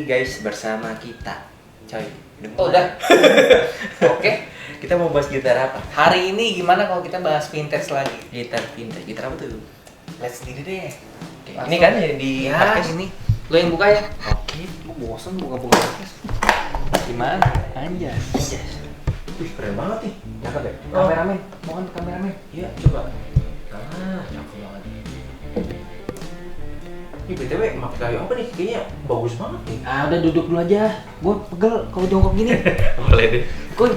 lagi guys bersama kita, coy. Udah. Oke. Kita mau bahas gitar apa? Hari ini gimana kalau kita bahas vintage lagi? Gitar vintage. Gitar apa tuh? Let's sendiri deh. Oke. Ini kan yang di ya, podcast. ini. Lo yang buka ya? Oke. Gue bosan buka-buka podcast. Gimana? Anjas. Wih, keren banget nih. Cakep deh. Kameramen, mohon kameramen. Iya, coba. Cakep banget. Ini BTW pakai kayu apa nih? Kayaknya bagus banget nih. Udah duduk dulu aja. Gue pegel kalau jongkok gini. Boleh deh. Kuy.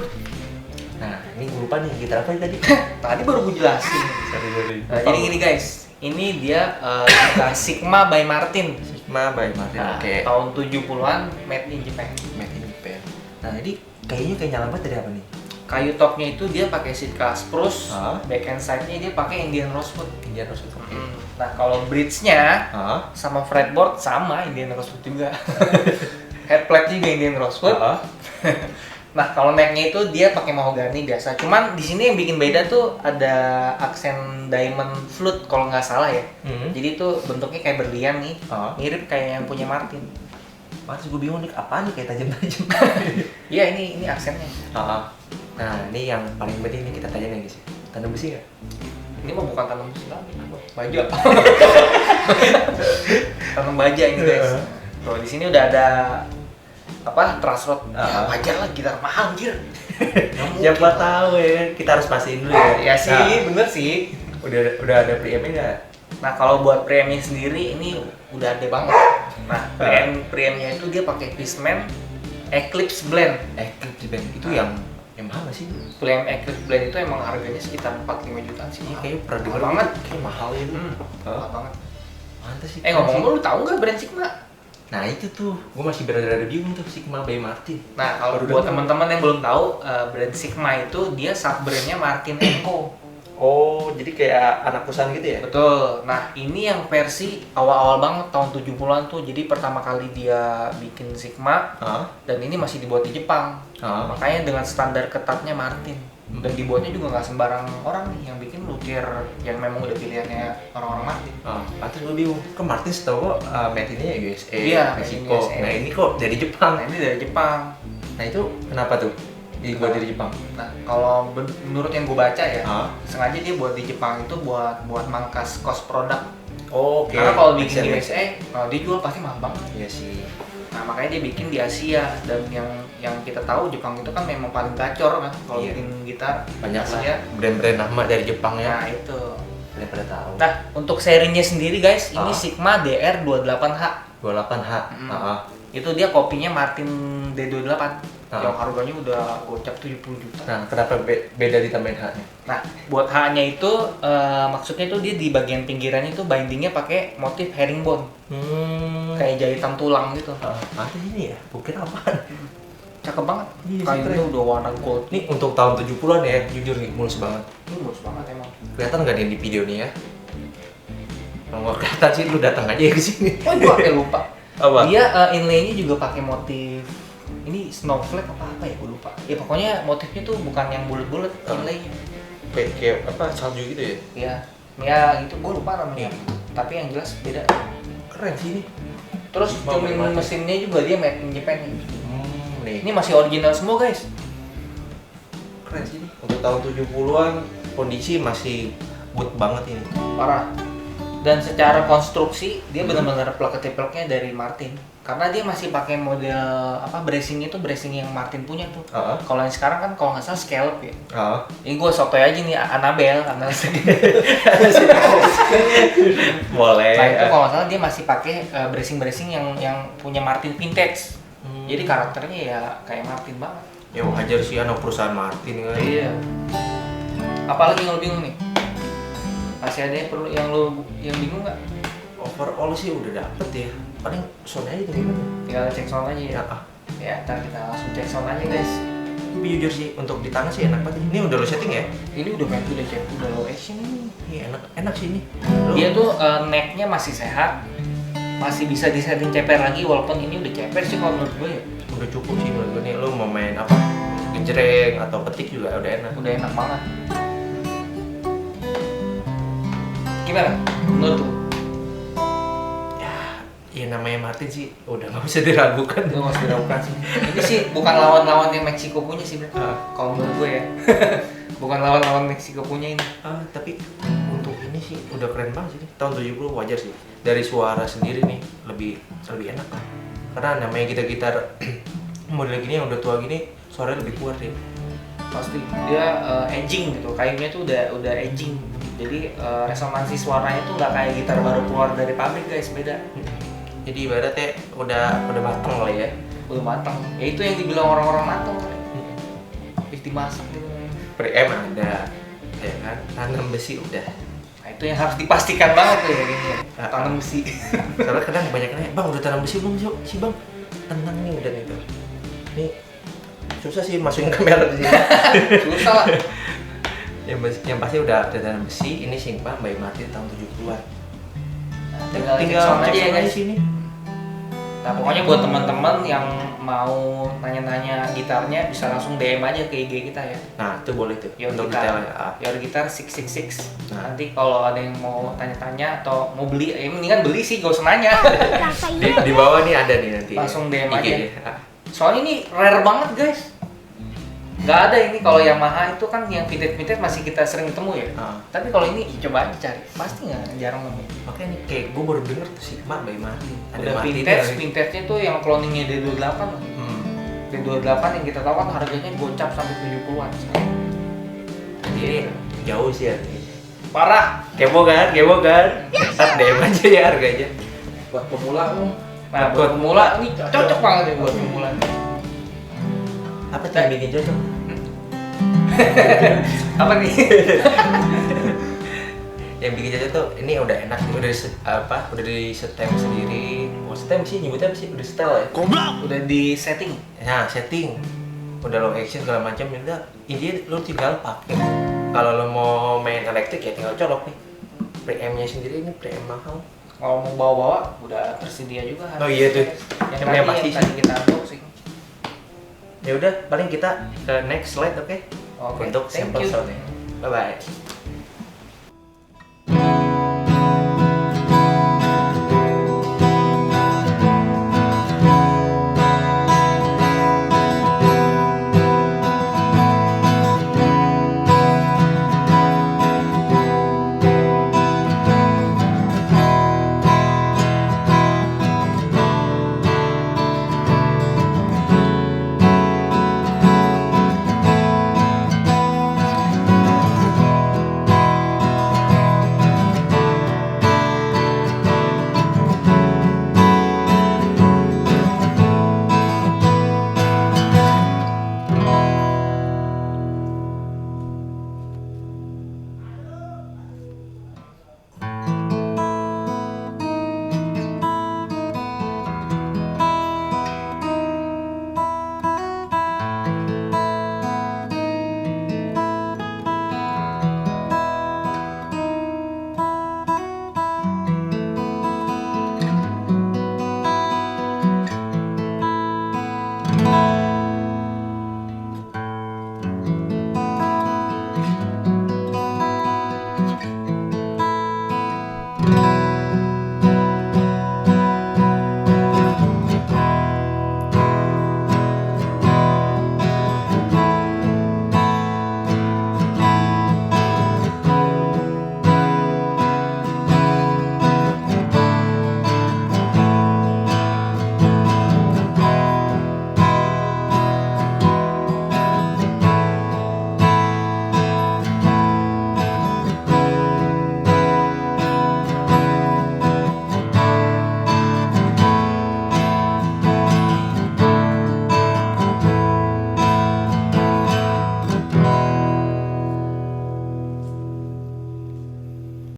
Nah, ini gue lupa nih gitar apa tadi? Tadi baru gue jelasin. Sorry. Nah, jadi gini guys. Ini dia gitar Sigma by Martin. Sigma by Martin. Nah, Oke. tahun 70-an made in Japan. Made in Japan. Nah, ini kayaknya kayak nyala banget dari apa nih? Kayu topnya itu dia pakai Sitka spruce, Hah? back end side-nya dia pakai Indian rosewood. Indian Rosewood. Nah, kalau bridge-nya Hah? sama fretboard sama Indian rosewood juga. Headplate juga Indian rosewood. Hah? Nah, kalau neck-nya itu dia pakai mahogani biasa. Cuman di sini yang bikin beda tuh ada aksen diamond flute kalau nggak salah ya. Jadi itu bentuknya kayak berlian nih, mirip kayak yang punya Martin. Mas, gue bingung nih apaan nih kayak tajam-tajam. Iya, ini aksennya. Nah, ini yang paling penting nih kita tanya nih guys. Tanam besi nggak? Ini mah bukan tanam besi lagi, baja. Tanam baja ini guys. Tuh di sini udah ada apa truss rod. Ya wajar lah, gitar mahal anjir. Siapa tahu ya, kita harus pastiin dulu ya. Ya sih, bener sih. Udah ada preamp-nya nggak? Nah, kalau buat preampnya sendiri ini udah ada banget. Nah, preampnya itu dia pakai Fishman Eclipse Blend. Eclipse Band itu yang mahal nggak sih? Preamp Eclipse Blend itu emang harganya sekitar 4-5 jutaan sih. Iya, kayaknya pernah mahal dengar banget. Kayak mahal ya. Mahal banget. Mantas sih. Ngomong-ngomong, lu tahu nggak brand Sigma? Nah itu tuh, gue masih berada bingung tuh Sigma by Martin. Nah, kalau buat teman-teman yang belum tahu, brand Sigma itu dia sub-brandnya Martin & Co. Oh, jadi kayak anak perusahaan gitu ya? Betul. Nah, ini yang versi awal-awal banget tahun 70-an tuh. Jadi pertama kali dia bikin Sigma, dan ini masih dibuat di Jepang. Makanya dengan standar ketatnya Martin. Dan dibuatnya juga nggak sembarang orang nih yang bikin, luthier yang memang udah pilihannya orang-orang Martin. Pantes gue bingung, kan Martin setahu gue made in-nya ya USA, Iya, Meksiko. USA. Nah ini kok dari Jepang? Nah, ini dari Jepang. Nah itu kenapa tuh dibuat dari Jepang? Nah, kalau menurut yang gue baca ya, sengaja dia buat di Jepang itu buat mangkas cost produk. Oke. Karena kalau bikin di USA, dia jual pasti mahal banget. Iya sih. Nah, makanya dia bikin di Asia, dan yang kita tahu Jepang itu kan memang paling gacor kan kalau bikin gitar. Banyak Asia. lah brand-brand nama dari Jepang ya. Nah, itu. Kalian pada tahu. Nah, untuk serinya sendiri guys, ini Sigma DR28H. 28H. Itu dia kopinya Martin D28. Yang harganya udah gocap 70 juta. Nah, kenapa beda ditambahin H-nya? Nah, buat H-nya itu maksudnya itu dia di bagian pinggirannya itu bindingnya pakai motif herringbone. Kayak jahitan tulang gitu. Mantap ini ya, bukit apaan? Cakep banget. Iya, Kayunya udah warna gold. Ini untuk tahun 70-an ya, jujur nih, mulus banget. Ini mulus banget emang. Kelihatan nggak nih di video nih ya? Kalau nggak kelihatan sih, lu datang aja ya ke sini. Oh, gua kayak lupa. Apa? Dia inlay-nya juga pakai motif ini snowflake apa ya, gue lupa. Ya pokoknya motifnya tuh bukan yang bulat-bulat inlay-nya. Kayak apa, salju gitu ya? Iya. Ya itu gue lupa namanya. Tapi yang jelas beda. Keren sih ini. Terus tuning mesinnya juga dia made in Japan nih. Nih. Ini masih original semua guys. Keren sih ini. Untuk tahun 70-an kondisi masih good banget ini. Parah. Dan secara konstruksi dia benar-benar plug-and-plugnya dari Martin. Karena dia masih pakai model apa, bracing itu bracing yang Martin punya tuh. Kalau yang sekarang kan kalau nggak salah scallop ya. Ini gue sotoy aja nih, Annabelle. Boleh. Nah itu kalau nggak salah dia masih pakai bracing yang punya Martin vintage. Jadi karakternya ya kayak Martin banget. Ya wajar sih anak perusahaan Martin kan. Iya. Apalagi yang lo bingung nih? Masih ada yang perlu yang bingung nggak? Overall sih udah dapet ya. Paling sound aja gimana? Tinggal cek sound aja ya. Ya, ntar kita langsung cek sound aja guys. Tapi jujur sih untuk di tangan sih enak banget. Ini udah lo setting ya? Ini udah cek, udah low action ini. Iya enak sih ini. Dia tuh neck-nya masih sehat, masih bisa disetting ceper lagi walaupun ini udah ceper sih kalau menurut gue ya. Udah cukup sih menurut gue nih. Lo mau main apa? Gejreng atau petik juga udah enak. Udah enak banget. Gimana menurut lo? ya namanya Martin sih udah nggak bisa diragukan. Itu nggak usah diragukan sih. Ini sih bukan lawan-lawan yang Meksiko punya sih, Bro. Kalau menurut gue ya. Bukan lawan-lawan Meksiko punya ini. Tapi untuk ini sih udah keren banget sih. Tahun 70 wajar sih. Dari suara sendiri nih lebih enak lah. Karena namanya gitar model gini yang udah tua gini suaranya lebih kuat ya. Pasti dia aging gitu, kayunya tuh udah aging. Jadi resonansi suaranya tuh nggak kayak gitar baru keluar dari pabrik guys, beda. Jadi ibaratnya udah mateng lah ya. Udah mateng. Ya itu yang dibilang orang-orang mateng. Habis dimasak gitu. Preamp ada, ya kan? Tanam besi udah. Nah, itu yang harus dipastikan banget tuh ya ini. Tanam besi. Karena kadang banyak nanya, "Bang, udah tanam besi belum sih, Bang?" Tenang nih udah nih tuh. Nih susah sih masukin kamera di sini. Susah lah. Yang pasti udah tanam besi. Ini Sigma by Martin tahun 70-an. Nah, tinggal cek aja ya guys sini. Nah, pokoknya buat teman-teman yang mau tanya-tanya gitarnya bisa langsung DM aja ke IG kita ya. Nah, itu boleh tuh. Your Guitar 666. Nah. Nanti kalau ada yang mau tanya-tanya atau mau beli, ya mendingan beli sih, gak usah nanya. di bawah nih ada nih nanti. Langsung DM aja. Soalnya ini rare banget guys. Gak ada ini kalau Yamaha itu kan yang vintage masih kita sering ketemu ya. Tapi kalau ini coba aja cari, pasti nggak jarang nemu. Makanya nih kayak gue baru denger tuh Sigma by Martin. Ada vintage-nya tuh yang cloningnya D28. D28 yang kita tahu kan harganya gocap sampai 70-an. Jadi jauh sih ya. Parah. Kepo kan? Ntar DM aja ya harganya. Buat pemula lu. Nah, buat pemula ini cocok banget ya buat pemula. Apa tuh yang bikin cocok? Apa nih? Yang bikin cocok tuh ini udah enak, udah di setem sendiri. Mau setem sih nyebutnya apa sih? Udah setel ya? Udah di setting. Nah, setting. Udah low action segala macam, udah ini lu tinggal pakai. Kalau lo mau main elektrik ya tinggal colok nih. Preamp-nya sendiri ini preamp mahal. Kalau mau bawa-bawa udah tersedia juga. Oh iya tuh. Yang pasti kita unboxing. Ya udah, paling kita ke next slide, oke? Okay. Untuk sampel soundnya. Bye bye.